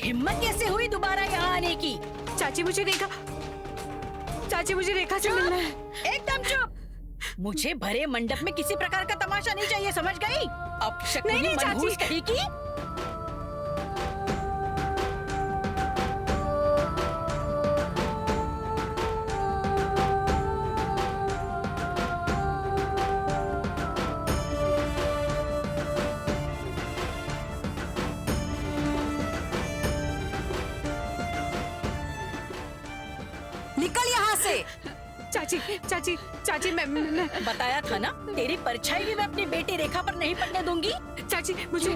हिम्मत कैसे हुई दोबारा यहाँ आने की? चाची मुझे रेखा से मिलना है। एकदम चुप। मुझे भरे मंडप में किसी प्रकार का तमाशा नहीं चाहिए, समझ गई? अब शकुनी मनहूस कहीं की। निकल यहाँ से। चाची मैं बताया था ना, तेरी परछाई भी मैं अपनी बेटी रेखा पर नहीं पड़ने दूंगी। चाची मुझे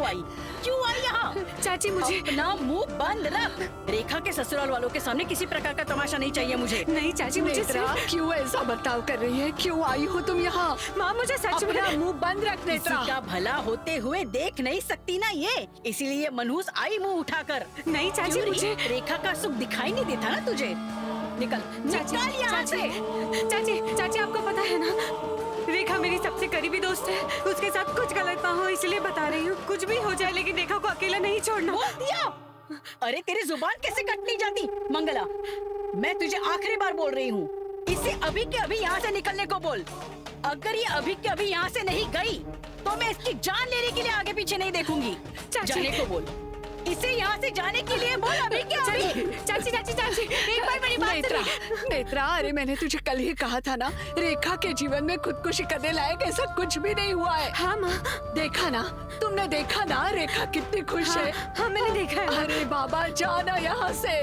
क्यों आई यहाँ? चाची मुझे अपना मुंह बंद रख। रेखा के ससुराल वालों के सामने किसी प्रकार का तमाशा नहीं चाहिए मुझे। नहीं चाची, मुझे क्यों ऐसा बर्ताव कर रही है? क्यों आई हो तुम यहाँ? माँ मुझे सच में अपना मुंह बंद रख नेत्रा। किसी का भला होते हुए देख नहीं सकती ना ये, इसीलिए मनहूस आई मुंह उठाकर। नहीं चाची, मुझे रेखा का सुख दिखाई नहीं देता ना तुझे? निकल यहाँ से। चाची आपको पता है ना, रेखा मेरी सबसे करीबी दोस्त है। उसके साथ कुछ गलत ना हो इसलिए बता रही हूँ। कुछ भी हो जाए लेकिन रेखा को अकेला नहीं छोड़ना। बोल दिया। अरे तेरी जुबान कैसे कट नहीं जाती? मंगला, मैं तुझे आखिरी बार बोल रही हूँ, इसे अभी के अभी यहाँ से निकलने को बोल। अगर ये अभी के अभी यहाँ से नहीं गई तो मैं इसकी जान लेने के लिए आगे पीछे नहीं देखूंगी। जाने को बोल, इसे यहाँ से जाने के लिए बोल अभी के अभी। चाची एक बार मेरी बात सुनिए। नेत्रा, अरे मैंने तुझे कल ही कहा था ना, रेखा के जीवन में खुदकुशी करने लायक ऐसा कुछ भी नहीं हुआ है। हाँ माँ, देखा ना, तुमने देखा ना रेखा कितनी खुश है। हाँ मैंने देखा है। अरे बाबा, जाना यहाँ से।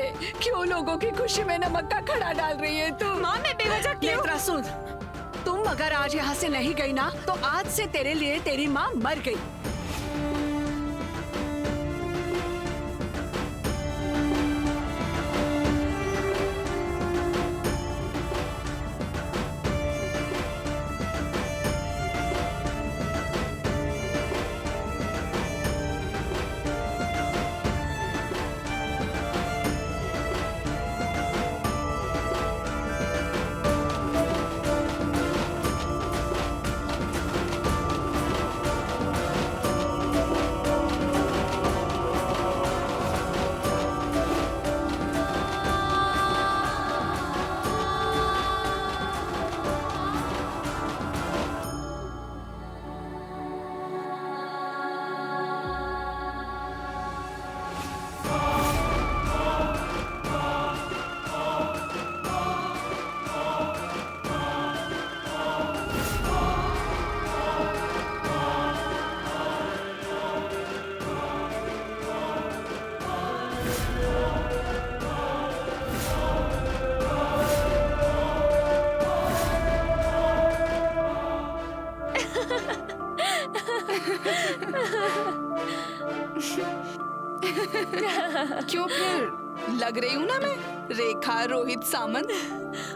क्यों लोगों की खुशी में नमक का खड़ा डाल रही है तू? माँ मैं बेवजह क्यों? नेत्रा सुन, तुम अगर आज यहाँ से नहीं गई ना तो आज से तेरे लिए तेरी माँ मर गई। क्यों, फिर लग रही हूँ ना मैं रेखा रोहित सामंत?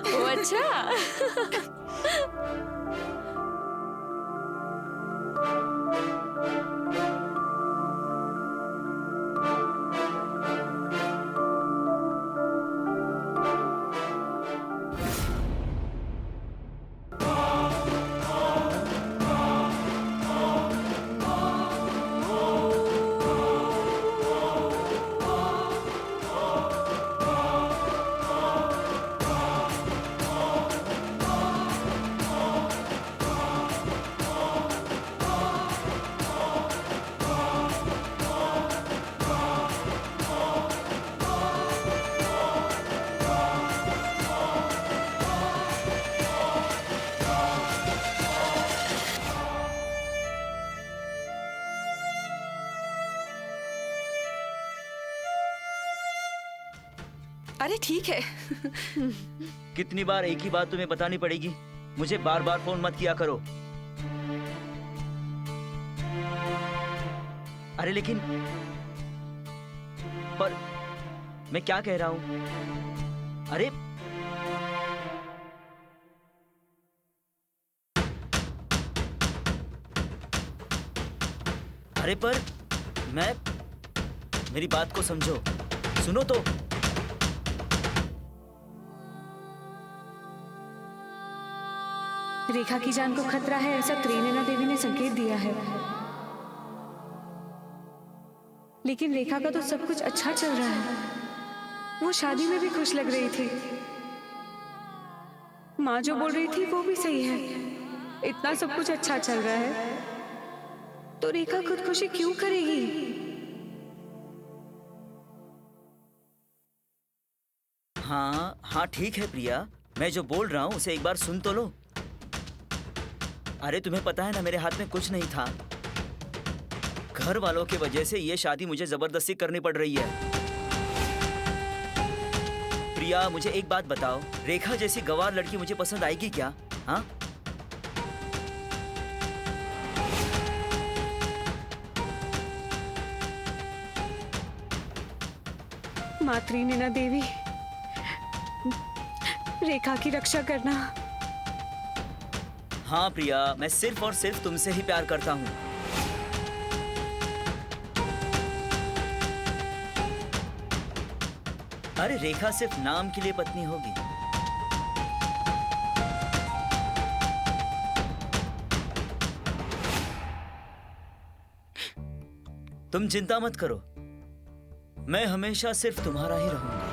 ओ अच्छा। अरे ठीक है। कितनी बार एक ही बात तुम्हें बतानी पड़ेगी? मुझे बार बार फोन मत किया करो। अरे लेकिन पर मैं क्या कह रहा हूं? अरे अरे पर मैं, मेरी बात को समझो, सुनो तो। रेखा की जान को खतरा है ऐसा त्रिनयना देवी ने संकेत दिया है, लेकिन रेखा का तो सब कुछ अच्छा चल रहा है। वो शादी में भी खुश लग रही थी। माँ जो बोल रही थी वो भी सही है। इतना सब कुछ अच्छा चल रहा है तो रेखा खुदकुशी क्यों करेगी? हाँ हाँ ठीक है प्रिया, मैं जो बोल रहा हूँ उसे एक बार सुन तो लो। अरे तुम्हें पता है ना, मेरे हाथ में कुछ नहीं था। घर वालों की वजह से ये शादी मुझे जबरदस्ती करनी पड़ रही है। प्रिया मुझे एक बात बताओ, रेखा जैसी गंवार लड़की मुझे पसंद आएगी क्या? हाँ मातृ नैना देवी, रेखा की रक्षा करना। हाँ प्रिया, मैं सिर्फ और सिर्फ तुमसे ही प्यार करता हूँ। अरे रेखा सिर्फ नाम के लिए पत्नी होगी। तुम चिंता मत करो, मैं हमेशा सिर्फ तुम्हारा ही रहूंगा।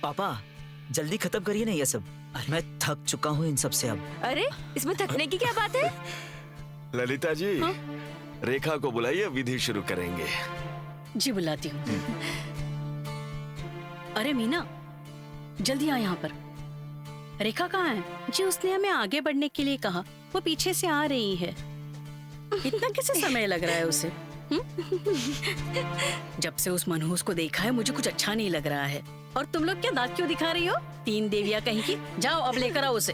पापा जल्दी खत्म करिए ना ये सब। अरे मैं थक चुका हूँ इन सब से अब। अरे इसमें थकने की क्या बात है? ललिता जी, रेखा को बुलाइए, विधि शुरू करेंगे। जी बुलाती हूँ। अरे मीना, जल्दी आ यहाँ पर। रेखा कहाँ है? जी उसने हमें आगे बढ़ने के लिए कहा, वो पीछे से आ रही है। इतना कैसे समय लग रहा है उसे? जब से उस मनहूस को देखा है मुझे कुछ अच्छा नहीं लग रहा है। और तुम लोग क्या दांत क्यों दिखा रही हो? तीन देवियां कहीं की। जाओ अब लेकर आओ उसे।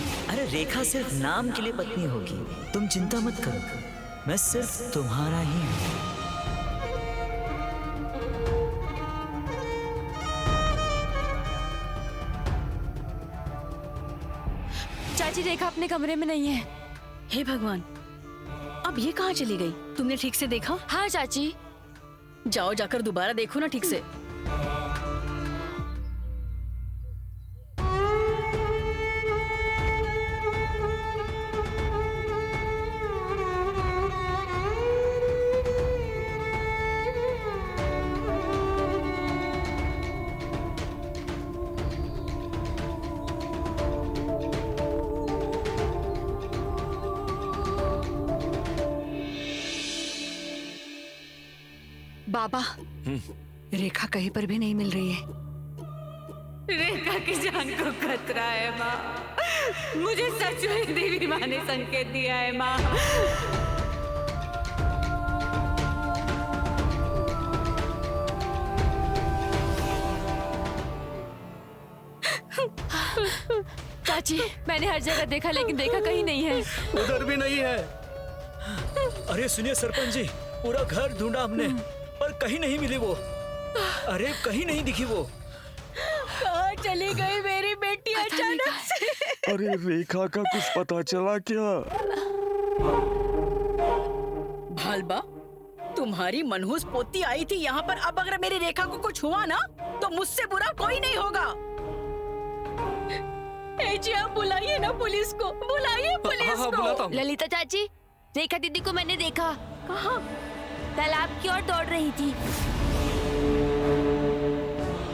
अरे रेखा सिर्फ नाम के लिए पत्नी होगी, तुम चिंता मत करो, मैं सिर्फ तुम्हारा ही हूँ। चाची रेखा अपने कमरे में नहीं है। हे भगवान, अब ये कहाँ चली गई? तुमने ठीक से देखा? हाँ चाची। जाओ जाकर दोबारा देखो ना ठीक से। बाबा, रेखा कहीं पर भी नहीं मिल रही है। रेखा की जान को खतरा है माँ। मुझे सच में देवी माँ ने संकेत दिया है माँ। चाची मैंने हर जगह देखा लेकिन रेखा कहीं नहीं है। उधर भी नहीं है। अरे सुनिए सरपंच जी, पूरा घर ढूंढा हमने पर कहीं नहीं मिली वो। अरे कहीं नहीं दिखी वो। कहाँ चली गई मेरी बेटी अचानक से? अरे रेखा का कुछ पता चला क्या? भालबा, तुम्हारी मनहूस पोती आई थी यहाँ पर। अब अगर मेरी रेखा को कुछ हुआ ना तो मुझसे बुरा कोई नहीं होगा। जी आप बुलाइए ना पुलिस को, बुलाइए पुलिस को। बुलाता हूँ। ललिता चाची, रेखा दीदी को मैंने देखा। कहाँ? तालाब की ओर दौड़ रही थी।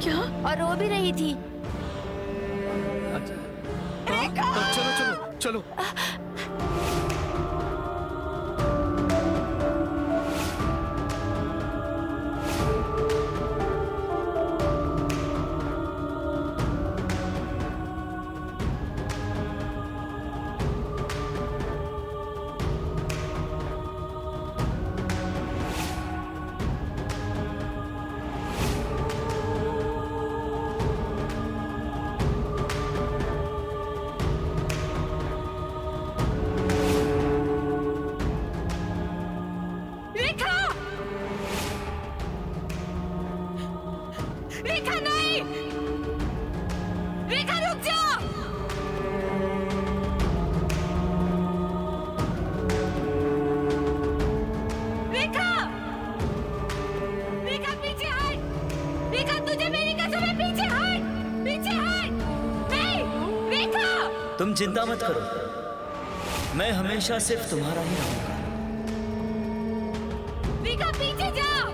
क्या? और रो भी रही थी। चलो चलो चलो। रेखा! रेखा नहीं! रेखा रुक जाओ! रेखा! रेखा पीछे हट! रेखा तुझे मेरी कसम है, पीछे हट! पीछे हट! नहीं! रेखा! तुम चिंता मत करो, मैं हमेशा सिर्फ तुम्हारा ही रहूंगा। रेखा पीछे जाओ!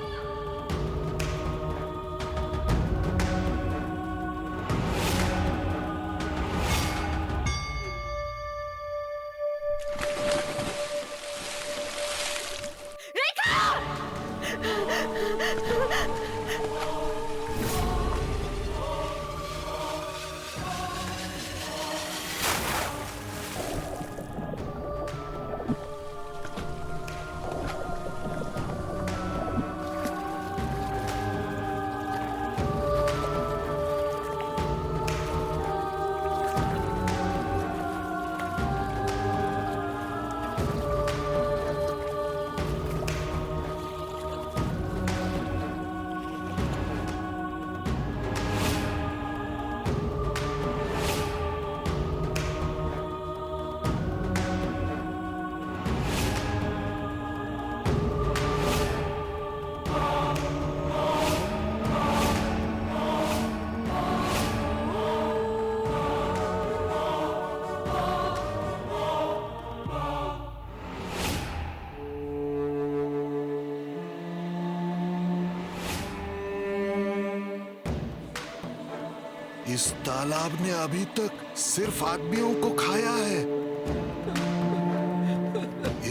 इस तालाब ने अभी तक सिर्फ आदमियों को खाया है।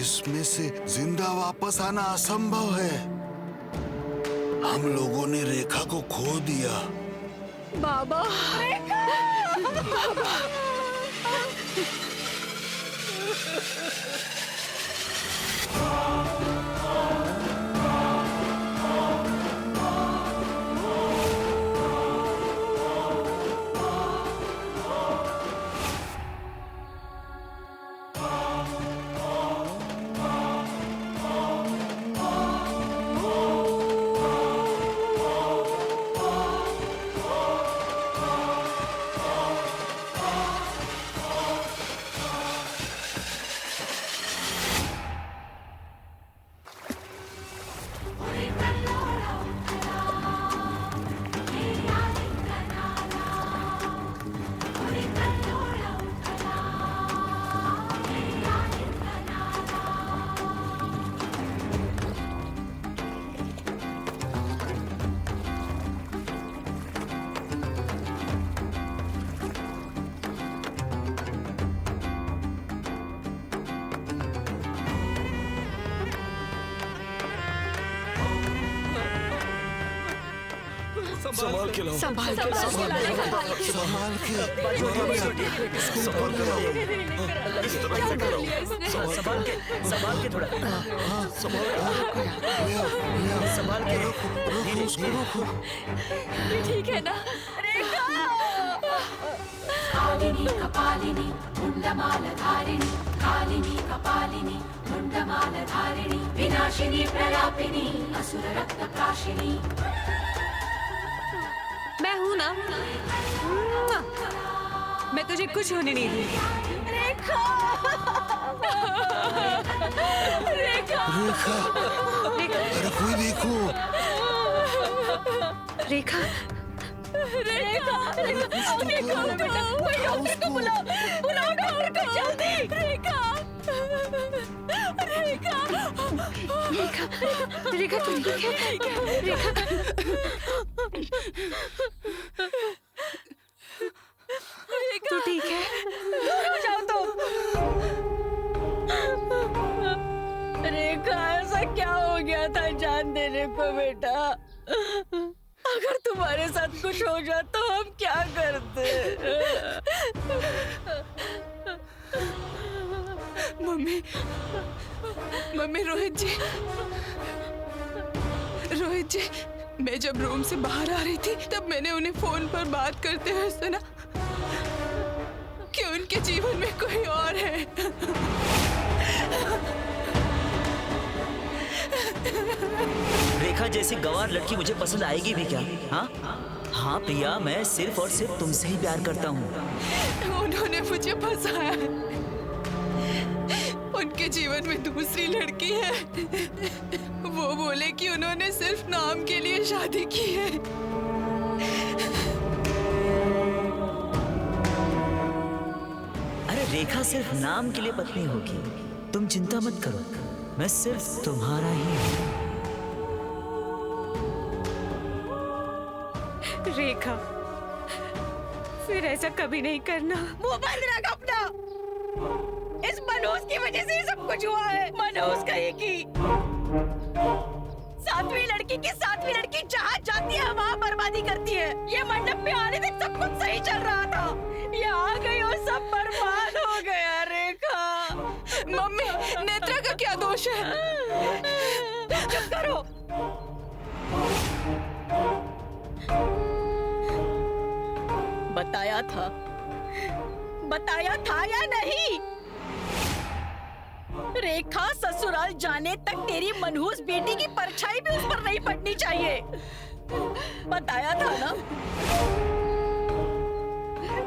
इसमें से जिंदा वापस आना असंभव है। हम लोगों ने रेखा को खो दिया। बाबा संभाल के लाओ। संभाल के संभाल के संभाल के थोड़ा, संभाल के। ठीक है ना? कालिनी कपालिनी मुंडमालधारिणी, कालिनी कपालिनी मुंडमालधारिणी, विनाशिनी प्रलापिनी असुर रक्त प्राशिनी। मैं हूं ना? मैं तुझे कुछ होने नहीं दूंगी। रेखा अरे कोई देखो। रेखा रेखा तुम ठीक है? रेखा तू ठीक है? गया था जान देने को बेटा। अगर तुम्हारे साथ कुछ हो जाता तो हम क्या करते? मम्मी, मम्मी, रोहित जी, रोहित जी, मैं जब रूम से बाहर आ रही थी तब मैंने उन्हें फोन पर बात करते हुए सुना कि उनके जीवन में कोई और है। रेखा जैसी गंवार लड़की मुझे पसंद आएगी भी क्या? हाँ हाँ प्रिया, मैं सिर्फ और सिर्फ तुमसे ही प्यार करता हूँ। उन्होंने मुझे फंसाया है। उनके जीवन में दूसरी लड़की है। वो बोले कि उन्होंने सिर्फ नाम के लिए शादी की है। अरे रेखा सिर्फ नाम के लिए पत्नी होगी, तुम चिंता मत करो, मैं सिर्फ तुम्हारा ही हूँ। रेखा, फिर ऐसा कभी नहीं करना। मुंह बंद रख अपना। इस मनोज की वजह से ये सब कुछ हुआ है। मनोज कहेगी सातवीं लड़की जहाँ जाती है वहाँ बर्बादी करती है। ये मंडप में आने तक सब कुछ सही चल रहा था, ये आ गई और सब बर्बाद हो गया। रेखा, मम्मी, नेत्रा का क्या दोष है? चुप करो। बताया था या नहीं? रेखा ससुराल जाने तक तेरी मनहूस बेटी की परछाई भी उस पर नहीं पड़नी चाहिए। बताया था ना?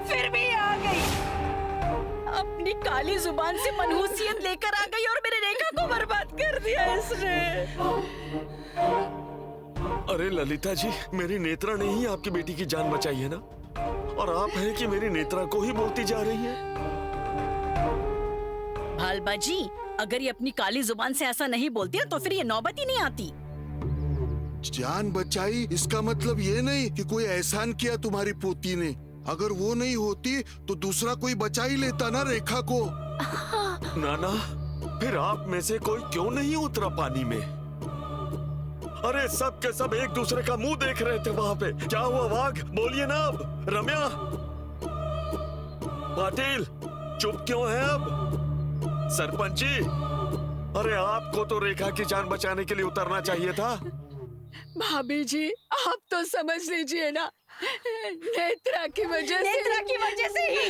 फिर भी आ गई, अपनी काली जुबान से मनहूसियत लेकर आ गई और मेरे रेखा को बर्बाद कर दिया इसने। अरे ललिता जी, मेरी नेत्रा ने ही आपकी बेटी की जान बचाई है ना, और आप हैं कि मेरी नेत्रा को ही बोलती जा रही है। भालबा जी, अगर ये अपनी काली जुबान से ऐसा नहीं बोलती तो फिर ये नौबत ही नहीं आती। जान बचाई इसका मतलब ये नहीं कि कोई एहसान किया तुम्हारी पोती ने। अगर वो नहीं होती तो दूसरा कोई बचा ही लेता ना रेखा को। नाना, फिर आप में से कोई क्यों नहीं उतरा पानी में? अरे सब के सब एक दूसरे का मुंह देख रहे थे वहाँ पे। क्या हुआ वाघ? बोलिए ना अब। रम्या, पाटिल, चुप क्यों है अब? सरपंच जी, अरे आपको तो रेखा की जान बचाने के लिए उतरना चाहिए था। भाभी जी, आप तो समझ लीजिए ना, नेत्रा की वजह से ही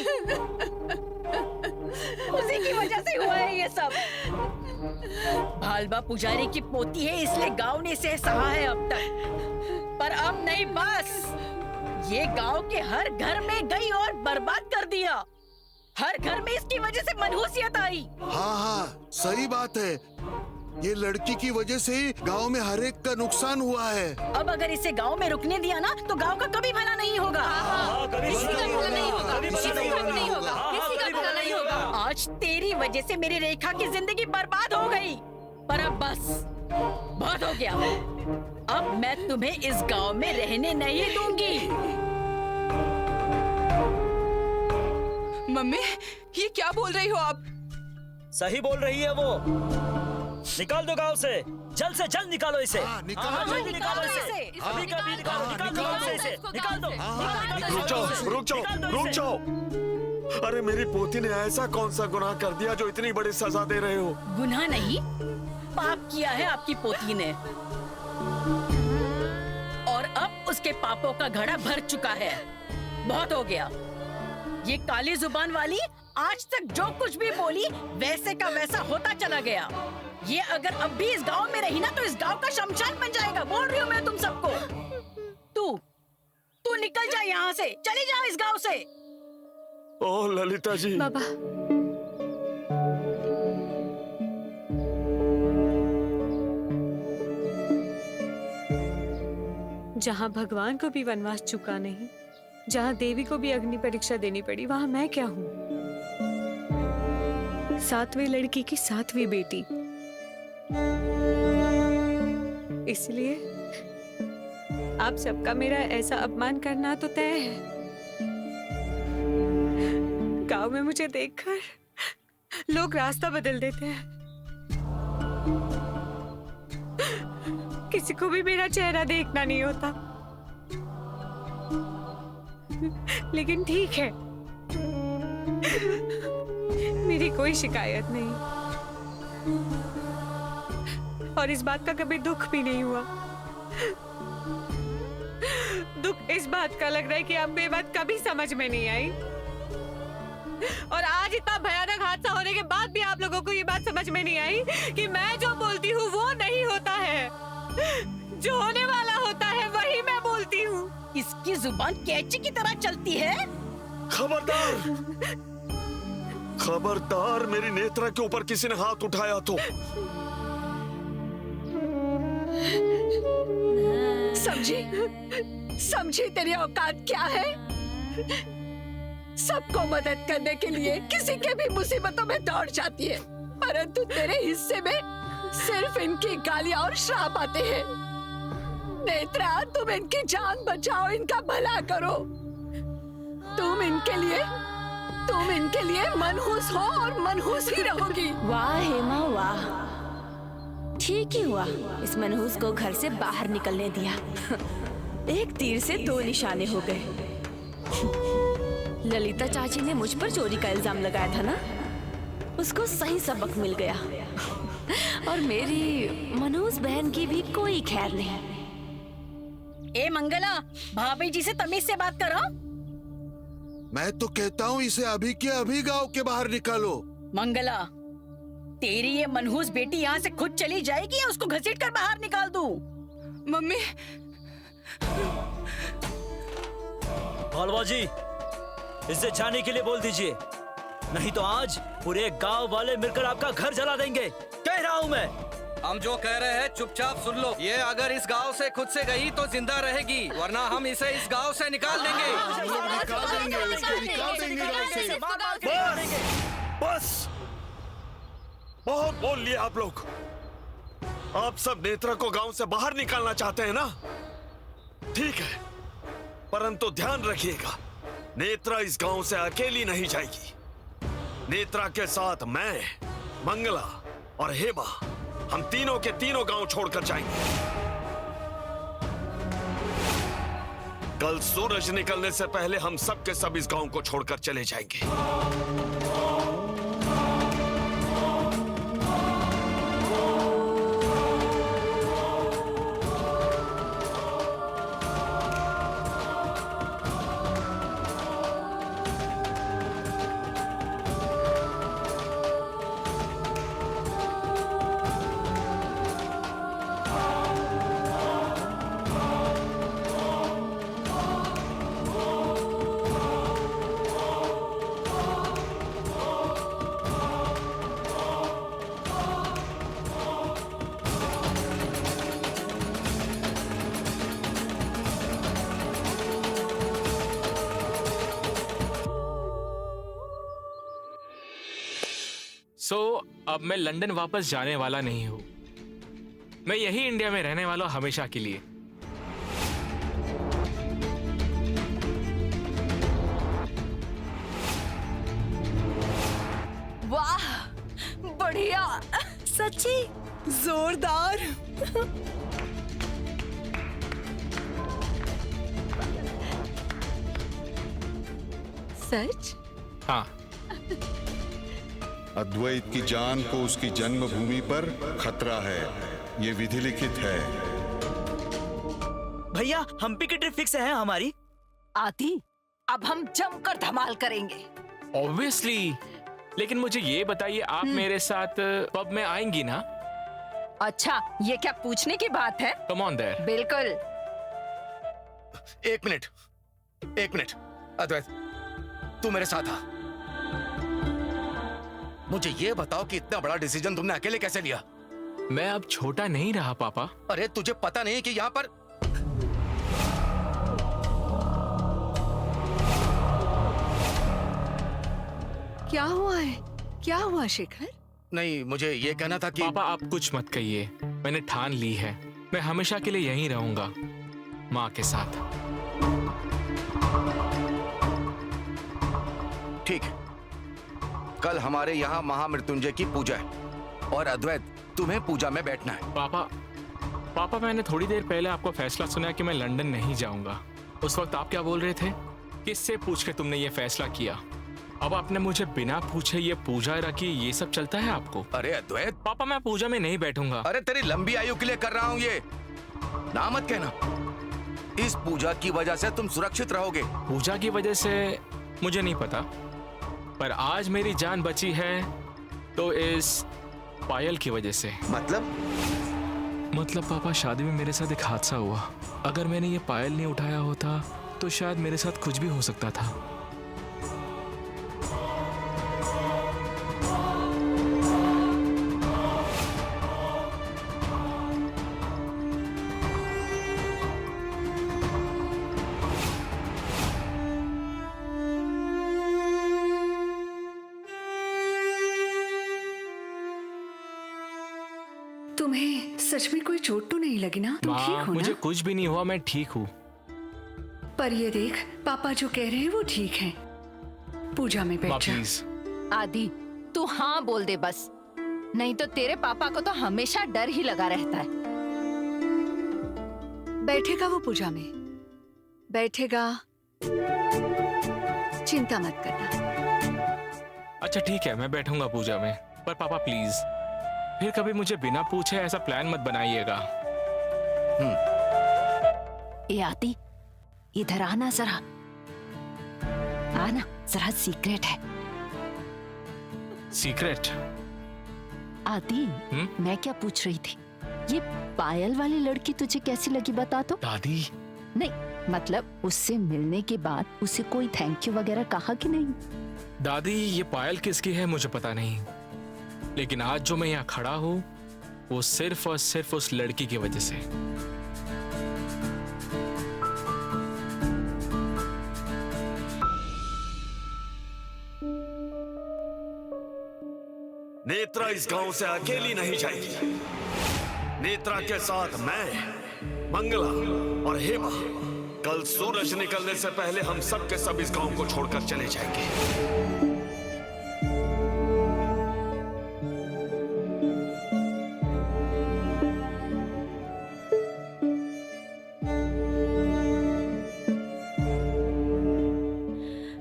उसी की वजह से हुआ है ये सब। भालबा पुजारी की पोती है इसलिए गांव ने इसे सहा है अब तक, पर अब नहीं, बस ये गांव के हर घर में गई और बर्बाद कर दिया। हर घर में इसकी वजह से मनहूसियत आई। हाँ हाँ, सही बात है। ये लड़की की वजह से ही गांव में हर एक का नुकसान हुआ है। अब अगर इसे गांव में रुकने दिया ना तो गांव का कभी भला नहीं होगा। किसी का भला नहीं होगा, किसी का भला नहीं होगा, किसी का भला नहीं होगा। आज तेरी वजह से मेरी रेखा की जिंदगी बर्बाद हो गई, पर अब बस बहुत हो गया। अब मैं तुम्हें इस गांव में रहने नहीं दूंगी। मम्मी, ये क्या बोल रही हो आप? सही बोल रही है वो। निकाल दो गांव से जल्द निकालो इसे। निकालो निकालो इसे। अभी का भी निकालो इसे। निकाल दो। रुक जाओ। अरे मेरी पोती ने ऐसा कौन सा गुनाह कर दिया जो इतनी बड़ी सजा दे रहे हो? गुनाह नहीं, पाप किया है आपकी पोती ने, और अब उसके पापों का घड़ा भर चुका है। बहुत हो गया। ये काली जुबान वाली आज तक जो कुछ भी बोली वैसे का वैसा होता चला गया। ये अगर अब भी इस गांव में रही ना तो इस गांव का शमशान बन जाएगा। बोल रही हूँ मैं तुम सबको। तू निकल जा यहाँ से, चली जाओ इस गांव से। ओह ललिता जी। बाबा, जहाँ भगवान को भी वनवास चुका नहीं, जहाँ देवी को भी अग्नि परीक्षा देनी पड़ी, वहाँ मैं क्या हूँ? सातवीं लड़की की सातवीं बेटी। इसलिए आप सबका मेरा ऐसा अपमान करना तो तय है। गांव में मुझे देखकर लोग रास्ता बदल देते हैं। किसी को भी मेरा चेहरा देखना नहीं होता। लेकिन ठीक है, मेरी कोई शिकायत नहीं और इस बात का कभी दुख भी नहीं हुआ। दुख इस बात का लग रहा है कि आपको ये बात कभी समझ में नहीं आई और आज इतना भयानक हादसा होने के बाद भी आप लोगों को ये बात समझ में नहीं आई कि मैं जो बोलती हूँ वो नहीं होता है, जो होने वाला होता है वही मैं बोलती हूँ। इसकी जुबान कैंची की तरह चलती है। खबरदार, खबरदार, मेरी नेत्रा के ऊपर किसी ने हाथ उठाया तो। समझी तेरी औकात क्या है? सबको मदद करने के लिए किसी के भी मुसीबतों में दौड़ जाती है, परंतु तेरे हिस्से में सिर्फ इनकी गालियां और श्राप आते हैं। नेत्रा, तुम इनकी जान बचाओ, इनका भला करो। तुम इनके लिए मनहूस हो और मनहूस ही रहोगी। वाह हेमा वाह, ठीक ही हुआ इस मनहूस को घर से बाहर निकलने दिया। एक तीर से दो निशाने हो गए। ललिता चाची ने मुझ पर चोरी का इल्जाम लगाया था ना, उसको सही सबक मिल गया और मेरी मनहूस बहन की भी कोई खैर नहीं। ए मंगला, भाभी जी से तमीज से बात करो। मैं तो कहता हूँ इसे अभी के अभी गांव के बाहर निकालो। मंगला, तेरी ये मनहूस बेटी यहाँ से खुद चली जाएगी या उसको घसीट कर बाहर निकाल दूं? मम्मी, मालवा जी, इसे जाने के लिए बोल दीजिए, नहीं तो आज पूरे गांव वाले मिलकर आपका घर जला देंगे। कह रहा हूँ मैं। हम जो कह रहे हैं चुपचाप सुन लो। ये अगर इस गांव से खुद से गई तो जिंदा रहेगी, वरना हम इसे इस गांव से निकाल देंगे। निकाल देंगे गांव से। बस, बहुत बोल लिए आप लोग। आप सब नेत्रा को गांव से बाहर निकालना चाहते हैं ना? ठीक है, परंतु ध्यान रखिएगा, नेत्रा इस गांव से अकेली नहीं जाएगी। नेत्रा के साथ मैं, मंगला और हेमा, हम तीनों के तीनों गांव छोड़कर जाएंगे। कल सूरज निकलने से पहले हम सब के सब इस गांव को छोड़कर चले जाएंगे। अब मैं लंदन वापस जाने वाला नहीं हूं। मैं यही इंडिया में रहने वाला हूं हमेशा के लिए। वाह, बढ़िया, सच्ची जोरदार। सच? हाँ। अद्वैत की जान को उसकी जन्मभूमि पर खतरा है, ये विधि लिखित है। भैया, हम भी की ट्रिप फिक्स है हमारी। आती, अब हम जमकर धमाल करेंगे। ऑब्वियसली, लेकिन मुझे ये बताइए, आप मेरे साथ पब में आएंगी ना? अच्छा, ये क्या पूछने की बात है? Come on their. बिल्कुल। एक मिनट अद्वैत, तू मेरे साथ आ। मुझे ये बताओ कि इतना बड़ा डिसीजन तुमने अकेले कैसे लिया? मैं अब छोटा नहीं रहा पापा। अरे तुझे पता नहीं कि यहाँ पर क्या हुआ है? क्या हुआ शेखर? नहीं, मुझे ये कहना था कि पापा आप कुछ मत कहिए, मैंने ठान ली है, मैं हमेशा के लिए यहीं रहूंगा माँ के साथ। ठीक, कल हमारे यहाँ महामृत्युंजय की पूजा है और अद्वैत तुम्हें पूजा में बैठना है। पापा पापा, मैंने थोड़ी देर पहले आपका फैसला सुना कि मैं लंदन नहीं जाऊंगा। उस वक्त आप क्या बोल रहे थे? किससे पूछ के तुमने ये फैसला किया? अब आपने मुझे बिना पूछे ये पूजा रखी, ये सब चलता है आपको? अरे अद्वैत, पापा मैं पूजा में नहीं बैठूंगा। अरे तेरी लंबी आयु के लिए कर रहा हूँ ये, ना मत कहना। इस पूजा की वजह से तुम सुरक्षित रहोगे। पूजा की वजह से मुझे नहीं पता, पर आज मेरी जान बची है तो इस पायल की वजह से। मतलब पापा, शादी में मेरे साथ एक हादसा हुआ। अगर मैंने ये पायल नहीं उठाया होता तो शायद मेरे साथ कुछ भी हो सकता था। तुम्हें सच में कोई चोट तो नहीं लगी ना? तुम ठीक हो मुझे ना? कुछ भी नहीं हुआ, मैं ठीक हूँ। पर ये देख, पापा जो कह रहे हैं वो ठीक है। पूजा में बैठ जा। प्लीज। आदि, तू हाँ बोल दे बस, नहीं तो तेरे पापा को तो हमेशा डर ही लगा रहता है। बैठेगा वो पूजा में, बैठेगा, चिंता मत करना। अच्छा ठीक है, मैं बैठूंगा पूजा में, पर पापा प्लीज फिर कभी मुझे बिना पूछे ऐसा प्लान मत बनाइएगा। ए आदि, इधर आना जरा, आना जरा, सीक्रेट है। सीक्रेट? आदि, मैं क्या पूछ रही थी, ये पायल वाली लड़की तुझे कैसी लगी बता तो? दादी। नहीं, मतलब उससे मिलने के बाद उसे कोई थैंक यू वगैरह कहा कि नहीं? दादी, ये पायल किसकी है मुझे पता नहीं, लेकिन आज जो मैं यहाँ खड़ा हूँ वो सिर्फ और सिर्फ उस लड़की की वजह से। नेत्रा इस गांव से अकेली नहीं जाएगी। नेत्रा के साथ मैं, मंगला और हेमा कल सूरज निकलने से पहले हम सब के सब इस गांव को छोड़कर चले जाएंगे।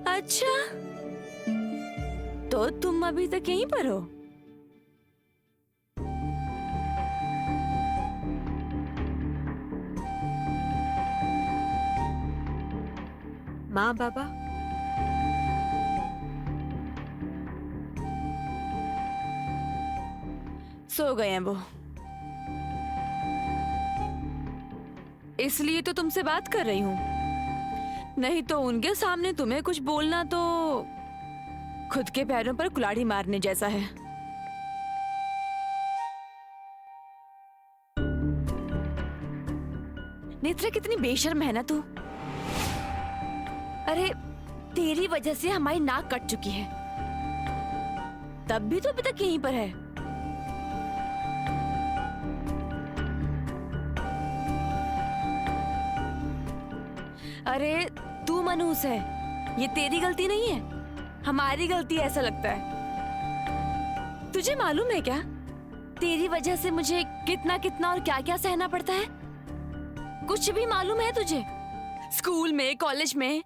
अच्छा, तो तुम अभी तक यहीं पर हो? माँ बाबा, सो गए हैं वो, इसलिए तो तुमसे बात कर रही हूँ। नहीं तो उनके सामने तुम्हें कुछ बोलना तो खुद के पैरों पर कुल्हाड़ी मारने जैसा है। नेत्रा, कितनी बेशर्म है ना तू। अरे तेरी वजह से हमारी नाक कट चुकी है, तब भी तो अभी तक यहीं पर है। अरे तू मनहूस है, ये तेरी गलती नहीं है, हमारी गलती है ऐसा लगता है। तुझे मालूम है क्या, तेरी वजह से मुझे कितना कितना और क्या क्या सहना पड़ता है? कुछ भी मालूम है तुझे? स्कूल में, कॉलेज में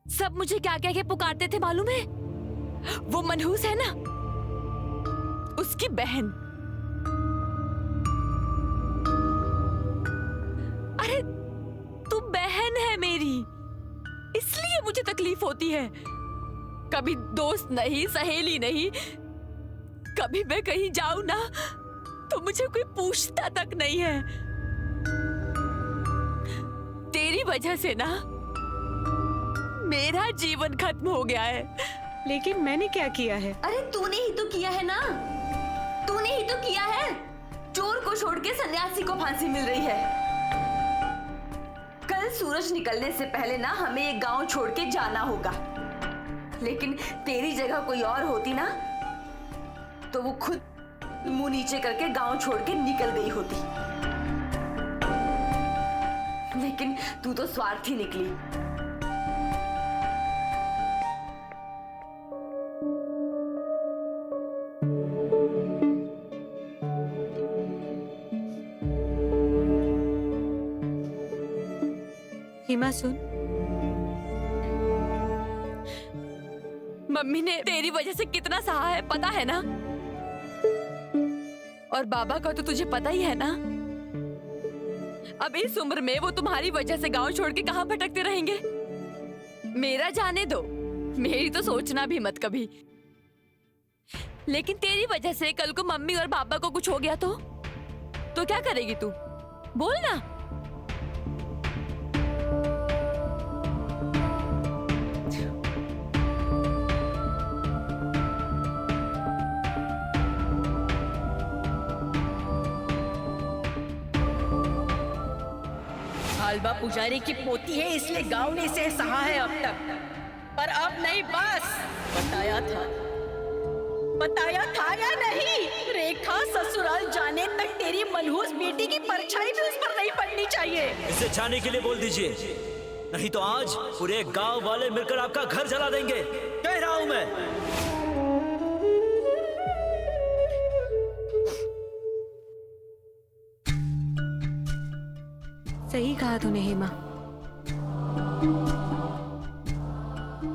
सब मुझे क्या क्या पुकारते थे मालूम है? वो मनहूस है ना, उसकी बहन। अरे तू बहन है मेरी, इसलिए मुझे तकलीफ होती है। कभी दोस्त नहीं, सहेली नहीं, कभी मैं कहीं जाऊं ना तो मुझे कोई पूछता तक नहीं है। तेरी वजह से ना मेरा जीवन खत्म हो गया है। लेकिन मैंने क्या किया है? अरे तूने ही तो किया है ना, तूने ही तो किया है। चोर को छोड़ के सन्यासी को फांसी मिल रही है। कल सूरज निकलने से पहले ना हमें ये गांव छोड़ के जाना होगा, लेकिन तेरी जगह कोई और होती ना तो वो खुद मुंह नीचे करके गांव छोड़ के निकल गई होती। लेकिन तू तो स्वार्थी निकली। हिमा सुन, मम्मी ने तेरी वजह से कितना सहा है पता है ना? और बाबा का तो तुझे पता ही है ना। अब इस उम्र में वो तुम्हारी वजह से गांव छोड़ के कहां भटकते रहेंगे? मेरा जाने दो, मेरी तो सोचना भी मत कभी। लेकिन तेरी वजह से कल को मम्मी और पापा को कुछ हो गया तो क्या करेगी तू? बोल ना। हालबा पुजारी की पोती है इसलिए गांव ने इसे सहा है अब तक, पर अब नहीं। बस बताया था या नहीं? रेखा ससुराल जाने तक तेरी मनहूस बेटी की परछाई भी उस पर नहीं पड़नी चाहिए। इसे जाने के लिए बोल दीजिए, नहीं तो आज पूरे गांव वाले मिलकर आपका घर जला देंगे। कह रहा हूं मैं। सही कहा तूने हेमा।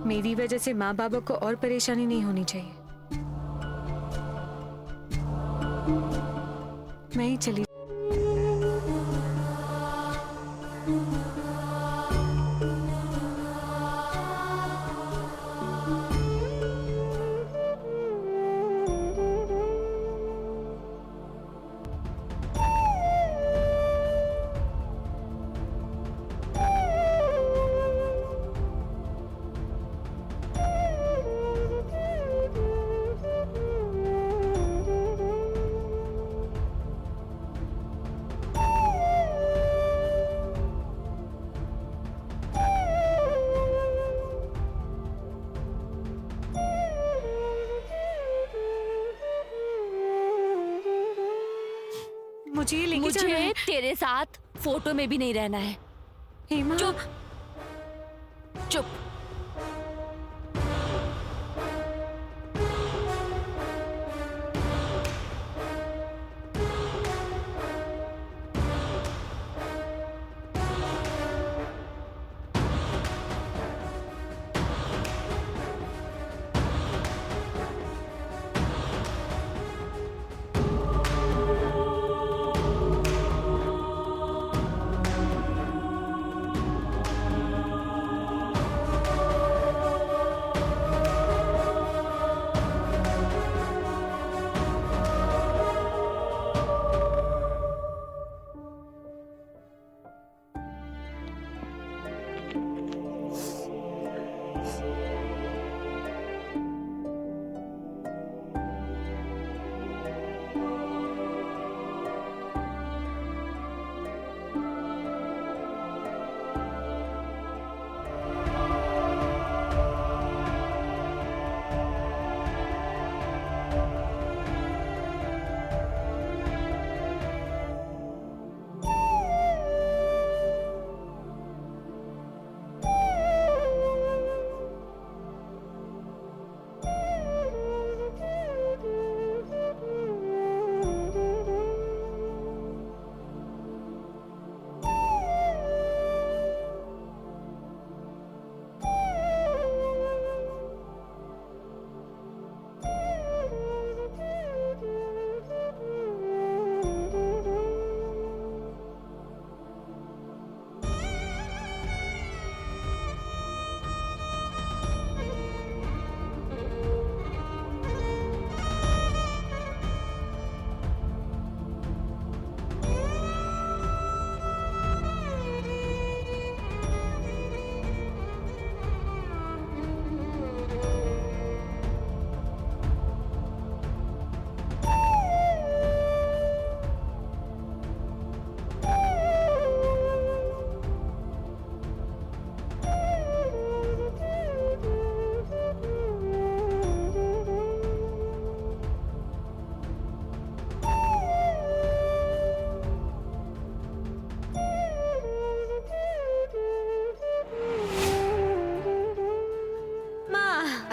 मेरी वजह से माँ बाबा को और परेशानी नहीं होनी चाहिए। मैं ही चली। मुझे तेरे साथ फोटो में भी नहीं रहना है। हेमा, चुप चुप।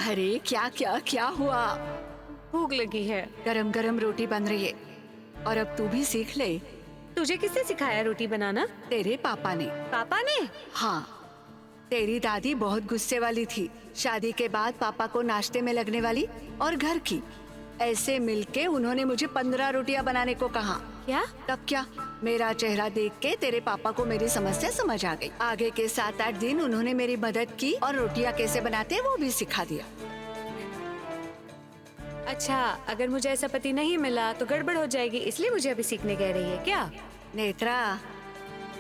अरे क्या क्या क्या हुआ? भूख लगी है। गरम गरम रोटी बन रही है और अब तू भी सीख ले। तुझे किसने सिखाया रोटी बनाना? तेरे पापा ने। पापा ने? हाँ, तेरी दादी बहुत गुस्से वाली थी। शादी के बाद पापा को नाश्ते में लगने वाली और घर की ऐसे मिलके उन्होंने मुझे 15 रोटियां बनाने को कहा। क्या? तब क्या, मेरा चेहरा देख के तेरे पापा को मेरी समस्या समझ आ गई। आगे के 7-8 दिन उन्होंने मेरी मदद की और रोटियां कैसे बनाते हैं वो भी सिखा दिया। अच्छा, अगर मुझे ऐसा पति नहीं मिला तो गड़बड़ हो जाएगी, इसलिए मुझे अभी सीखने कह रही है क्या? नेत्रा,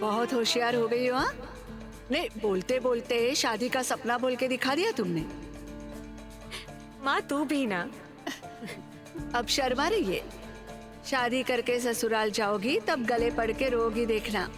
बहुत होशियार हो गई हो। हाँ, नहीं, बोलते बोलते शादी का सपना बोल के दिखा दिया तुमने। माँ तू भी ना। अब शर्मा रही है। शादी करके ससुराल जाओगी तब गले पड़ के रोगी देखना।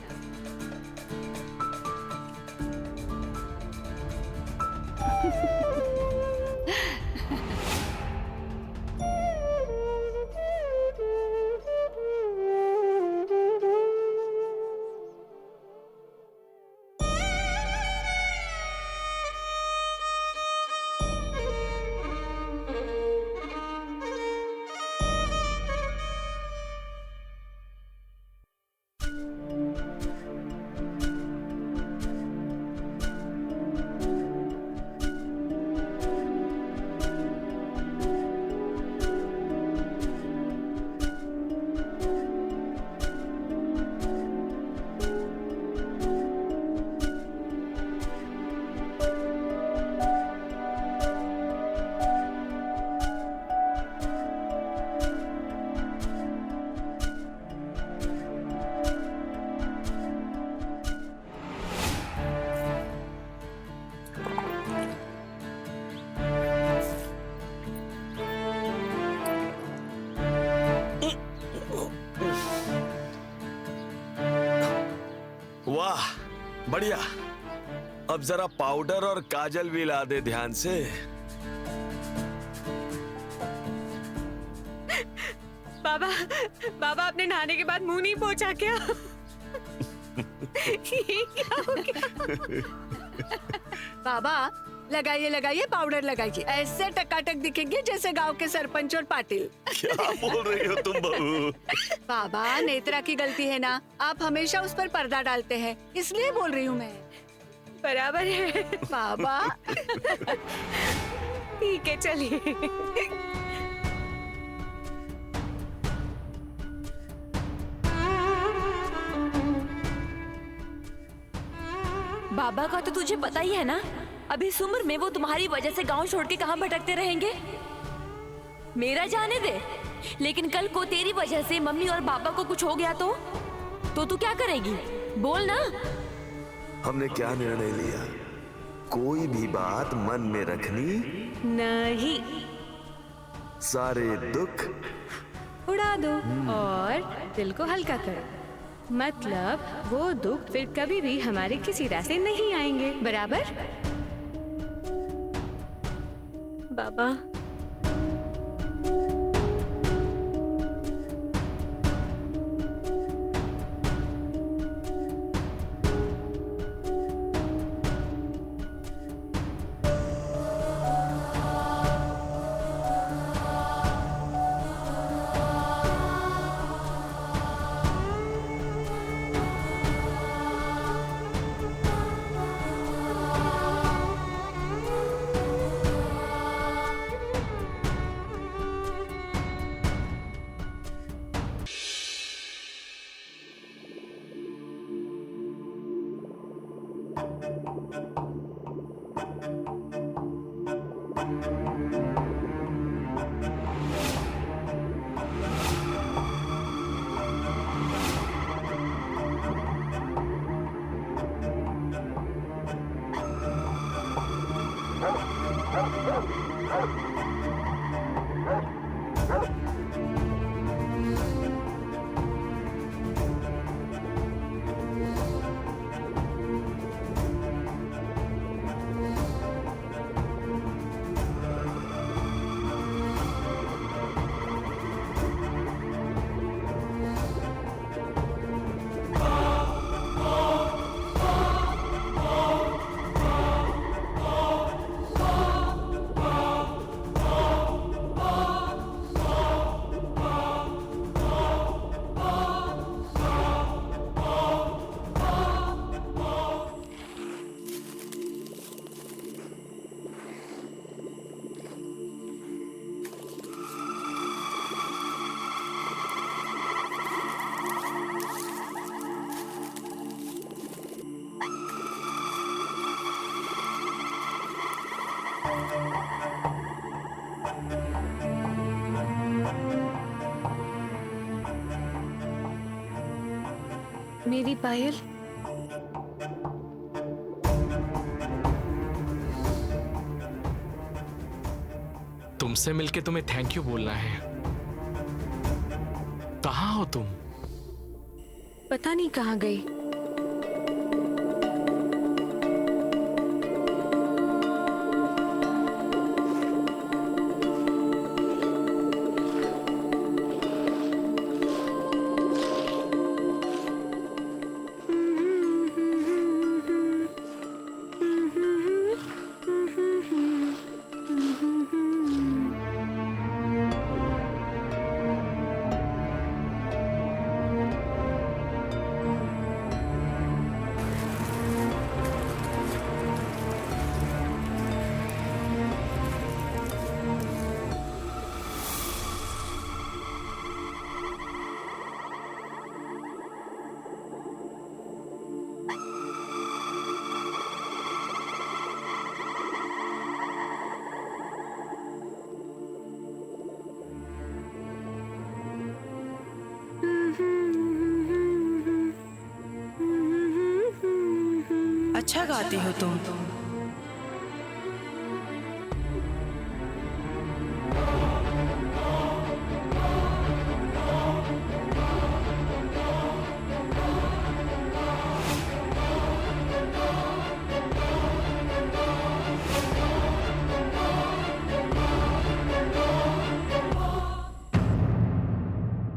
वाह, बढ़िया। अब जरा पाउडर और काजल भी ला दे ध्यान से। बाबा, बाबा अपने नहाने के बाद मुंह नहीं पोंछा क्या? ये क्या हो गया? बाबा, लगाइए लगाइए, पाउडर लगाइए, ऐसे टकाटक दिखेंगे जैसे गांव के सरपंच और पाटिल। क्या बोल रही हो तुम बहू? बाबा, नेत्रा की गलती है ना, आप हमेशा उस पर पर्दा डालते हैं, इसलिए बोल रही हूँ मैं। बराबर है बाबा। ठीक है, चलिए। बाबा का तो तुझे पता ही है ना, अभी इस उम्र में वो तुम्हारी वजह से गांव छोड़ के कहां भटकते रहेंगे। मेरा जाने दे, लेकिन कल को तेरी वजह से मम्मी और पापा को कुछ हो गया तो तू क्या करेगी? बोल ना। हमने क्या निर्णय लिया? कोई भी बात मन में रखनी नहीं, सारे दुख उड़ा दो और दिल को हल्का करो। मतलब वो दुख फिर कभी भी हमारे किसी रास्ते नहीं आएंगे, बराबर? बाबा, मेरी पायल। तुमसे मिलके तुम्हें थैंक यू बोलना है। कहाँ हो तुम? पता नहीं कहाँ गई। अच्छा गाती हो तुम।